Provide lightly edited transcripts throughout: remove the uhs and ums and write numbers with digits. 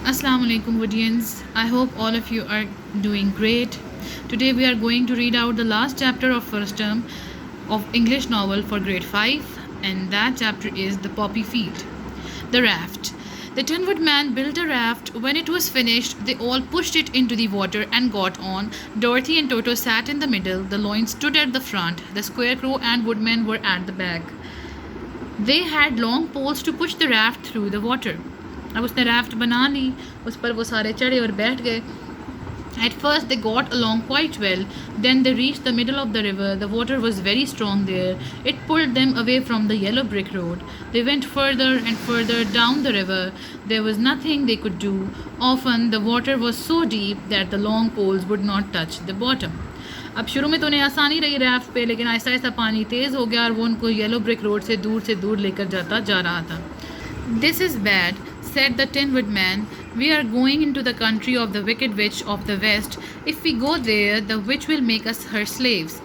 Assalamu alaikum audience. I hope all of you are doing great. Today we are going to read out the last chapter of first term of English novel for grade 5, and that chapter is The Poppy Field. The Raft. The Tin Woodman built a raft. When it was finished, they all pushed it into the water and got on. Dorothy and Toto sat in the middle. The Loin stood at the front. The Scarecrow and Woodman were at the back. They had long poles to push the raft through the water. अब उसने raft बना ली, उस पर वो सारे चढ़े और बैठ गए. At first they got along quite well. Then they reached the middle of the river. The water was very strong there. It pulled them away from the yellow brick road. They went further and further down the river. There was nothing they could do. Often the water was so deep that the long poles would not touch the bottom. अब शुरू में तो उन्हें आसानी रही raft पे, लेकिन आहिस्ता आहिस्ता पानी तेज़ हो गया और वो उनको येलो ब्रिक रोड से दूर लेकर जा रहा था. This is bad, said the Tin Woodman. We are going into the country of the wicked witch of the west. If we go there, the witch will make us her slaves.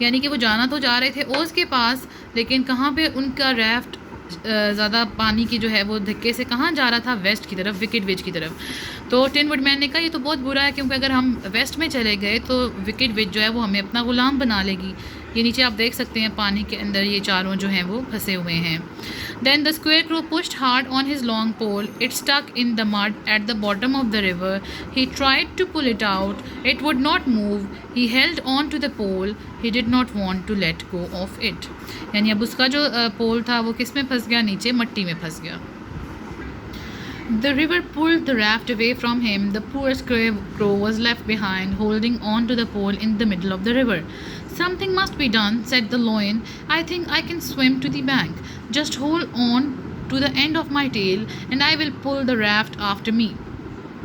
यानी कि वो जाना तो जा रहे थे Os के पास, लेकिन कहाँ पे उनका राफ्ट ज़्यादा पानी की जो है वो धक्के से कहाँ जा रहा था, वेस्ट की तरफ, विकेड विच की तरफ. तो टिन वुडमैन ने कहा ये तो बहुत बुरा है, क्योंकि अगर हम वेस्ट में चले गए तो विकेड विच जो है वो हमें अपना ग़ुलाम बना लेगी. ये नीचे आप देख सकते हैं पानी के अंदर ये चारों जो हैं वो फंसे हुए हैं. Then the Scarecrow pushed hard on his long pole. It stuck in the mud at the bottom of the river. He tried to pull it out. It would not move. He held on to the pole. He did not want to let go of it. यानी अब उसका जो पोल था वो किस में फंस गया, नीचे मट्टी में फंस गया. The river pulled the raft away from him. The poor Scarecrow was left behind, holding on to the pole in the middle of the river. Something must be done, said the Loin. I think I can swim to the bank. Just hold on to the end of my tail, and I will pull the raft after me.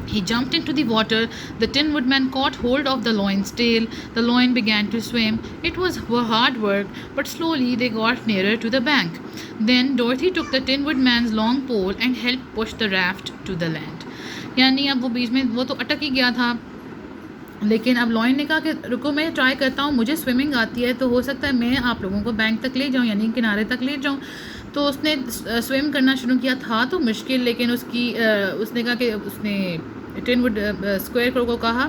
He jumped into the water. The Tin Woodman caught hold of the Loin's tail. The Loin began to swim. It was hard work, but slowly they got nearer to the bank. Then Dorothy took the Tin Woodman's long pole and helped push the raft to the land. यानी अब वो बीच में वो तो अटक ही गया था, लेकिन अब लॉइन ने कहा कि रुको मैं ट्राई करता हूँ, मुझे स्विमिंग आती है, तो हो सकता है मैं आप लोगों को बैंक तक ले जाऊँ, यानी किनारे तक ले जाऊँ. तो उसने स्विम करना शुरू किया. था तो मुश्किल, लेकिन उसने कहा कि उसने स्क्वायरक्रो को कहा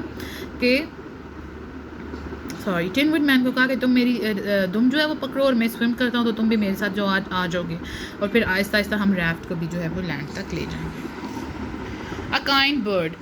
कि टिन वुडमैन को कहा कि तुम जो है वो पकड़ो और मैं स्विम करता हूँ, तो तुम भी मेरे साथ जो आ जाओगे, और फिर आहिस्ता आहिस्ता हम राफ्ट को भी जो है वो लैंड तक ले जाएंगे. A kind bird.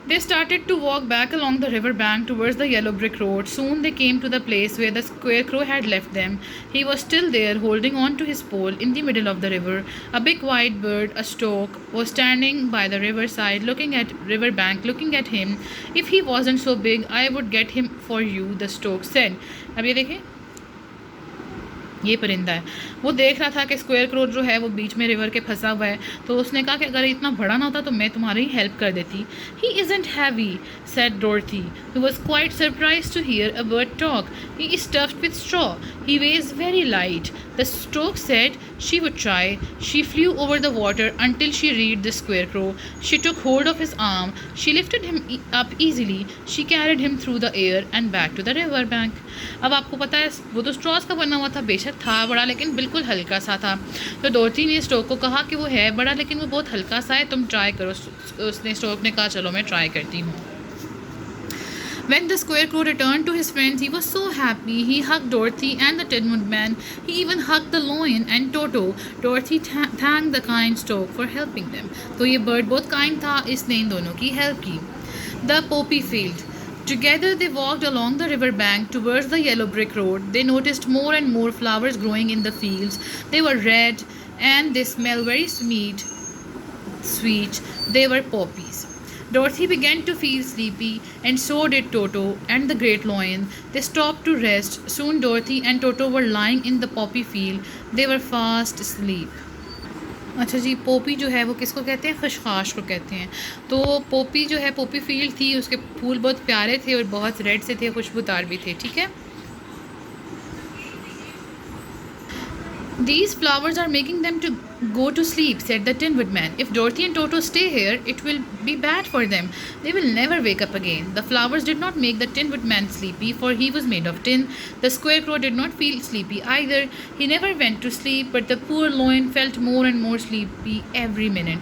They started to walk back along the river bank towards the yellow brick road. Soon they came to the place where the Scarecrow had left them. He was still there, holding on to his pole in the middle of the river. A big white bird, a stork, was standing by the riverside, river bank, looking at him. If he wasn't so big, I would get him for you, the stork said. अब ये देखें, ये परिंदा है, वो देख रहा था कि स्क्वायरक्रो जो है वो बीच में रिवर के फंसा हुआ है, तो उसने कहा कि अगर इतना बड़ा ना होता तो मैं तुम्हारी हेल्प कर देती. He isn't heavy, said Dorothy, who was quite surprised to hear a bird talk. He is stuffed with straw. He weighs very light. The stork said she would try. She flew over the water until she reached the Scarecrow. She took hold of his arm. She lifted him up easily. She carried him through the air and back to the river bank. अब आपको पता है वो तो straws का बना हुआ था, बेशक था बड़ा लेकिन बिल्कुल हल्का सा था. तो डोरथी ने स्टोक को कहा कि वो है बड़ा लेकिन वो बहुत हल्का सा है, तुम ट्राई करो. उसने स्टोक ने कहा चलो मैं ट्राई करती हूँ. When the Scarecrow returned to his friends, he was so happy. He hugged Dorothy and the Tin Woodman. He even hugged the Loin and Toto. Dorothy thanked the kind stork for helping them. तो ये bird बहुत kind था, इसने इन दोनों की help की. The poppy field. Together they walked along the river bank towards the yellow brick road. They noticed more and more flowers growing in the fields. They were red and they smelled very sweet. They were poppies. Dorothy began to feel sleepy, and so did Toto and the Great Loin. They stopped to rest. Soon Dorothy and Toto were lying in the poppy field. They were fast asleep. अच्छा जी, पोपी जो है वो किसको कहते हैं, खशखाश को कहते हैं. तो पोपी जो है पोपी फील्ड थी, उसके फूल बहुत प्यारे थे और बहुत रेड से थे, खुशबूदार भी थे. ठीक है. These flowers are making them to Go to sleep, said the Tin Woodman. If Dorothy and Toto stay here, it will be bad for them. They will never wake up again. The flowers did not make the Tin Woodman sleepy, for he was made of tin. The Scarecrow did not feel sleepy either. He never went to sleep, but the poor loin felt more and more sleepy every minute.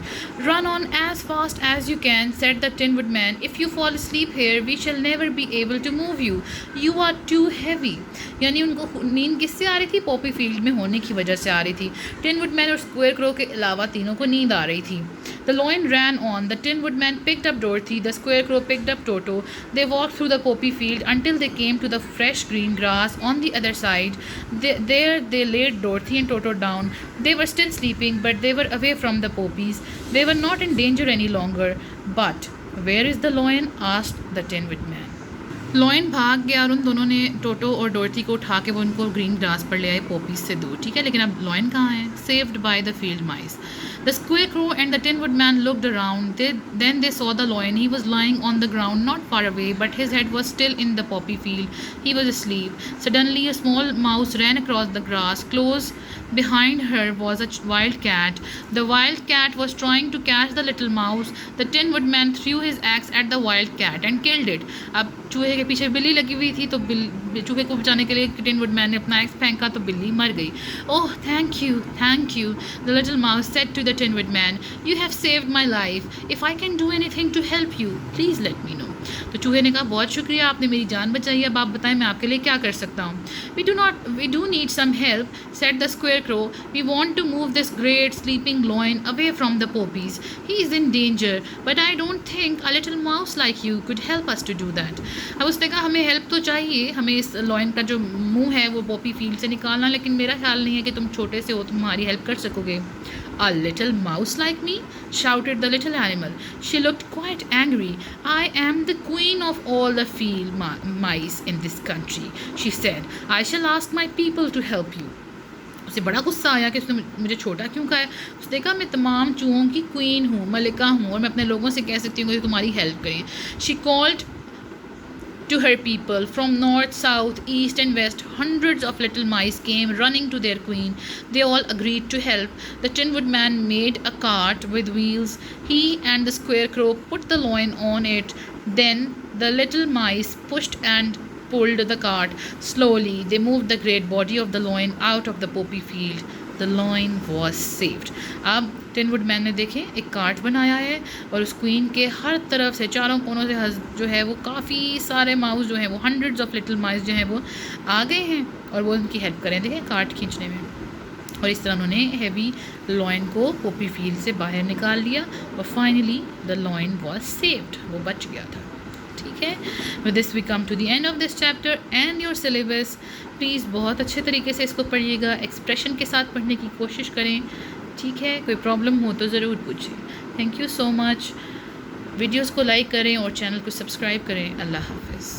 Run on as fast as you can, said the Tin Woodman. If you fall asleep here, we shall never be able to move you. You are too heavy. यानी उनको नींद किससे आ रही थी? Poppy field में होने की वजह से आ रही थी. टिन वुडमैन और स्क्वेयरक्रो के अलावा तीनों को नींद आ रही थी. The loin ran on. The Tin Woodman picked up Dorothy. The Scarecrow picked up Toto. They walked through the poppy field until they came to the fresh green grass on the other side. There they laid Dorothy and Toto down. They were still sleeping, but they were away from the poppies. They were not in danger any longer. But where is the loin? asked the Tin Woodman. Lion भाग गया और उन दोनों ने टोटो और डोरथी को उठा के वो उनको ग्रीन ग्रास पर ले आए पॉपीज से दूर. ठीक है, लेकिन अब लॉयन कहाँ है? Saved by the field mice. The Scarecrow and the Tin Woodman looked around. Then they saw the loin. He was lying on the ground not far away, but his head was still in the poppy field. He was asleep. Suddenly, a small mouse ran across the grass. Close behind her was a wild cat. The wild cat was trying to catch the little mouse. The Tin Woodman threw his axe at the wild cat and killed it. अब चूहे के पीछे बिल्ली लगी हुई थी, तो चूहे को बचाने के लिए टिन वुडमैन ने अपना एक्स फेंका तो बिल्ली मर गई. Oh thank you, the little mouse said to the tin woodman. You have saved my life. If I can do anything to help you, please let me know. तो चूहे ने कहा बहुत शुक्रिया, आपने मेरी जान बचाई. अब आप बताएं मैं आपके लिए क्या कर सकता हूँ. We do need some help, said the scarecrow. We want to move this great sleeping lion away from the poppies. He is in danger, but I don't think a little mouse like you could help us to do that. अब उसने कहा हमें help तो चाहिए, हमें इस lion का जो मुंह है वो पॉपी फील्ड से निकालना, लेकिन मेरा ख्याल नहीं है कि तुम छोटे से हो, तुम हमारी हेल्प कर सकोगे. A little mouse like me? Shouted the little animal. She looked quite angry. I am the queen of all the field mice in this country, she said. I shall ask my people to help you. उसे बड़ा गुस्सा आया कि उसने मुझे छोटा क्यों कहा है. उसने कहा मैं तमाम चूहों की क्वीन हूँ, मलिका हूँ, और मैं अपने लोगों से कह सकती हूँ कि तुम्हारी हेल्प करें. She called to her people from north, south, east and west. Hundreds of little mice came running to their queen. They all agreed to help. The Tin Woodman made a cart with wheels. He and the Scarecrow put the loin on it. Then the little mice pushed and pulled the cart. Slowly they moved the great body of the loin out of the poppy field. The loin was saved. अब tin woodman ने देखें एक cart बनाया है और उस queen के हर तरफ से चारों कोनों से जो है वो काफ़ी सारे माउस जो हैं वो हंड्रेड्स ऑफ लिटिल माउस जो हैं वो आ गए हैं और वो उनकी हेल्प करें. देखें कार्ट खींचने में. और इस तरह उन्होंने हैवी लॉयन को पॉपी फील्ड से बाहर निकाल लिया और finally the lion was saved. वो बच गया था. ठीक है. With this we come to the end of this chapter and your syllabus. Please बहुत अच्छे तरीके से इसको पढ़िएगा, एक्सप्रेशन के साथ पढ़ने की कोशिश करें. ठीक है, कोई प्रॉब्लम हो तो ज़रूर पूछिए. Thank you so much. Videos को लाइक करें और चैनल को सब्सक्राइब करें. अल्लाह हाफिज़.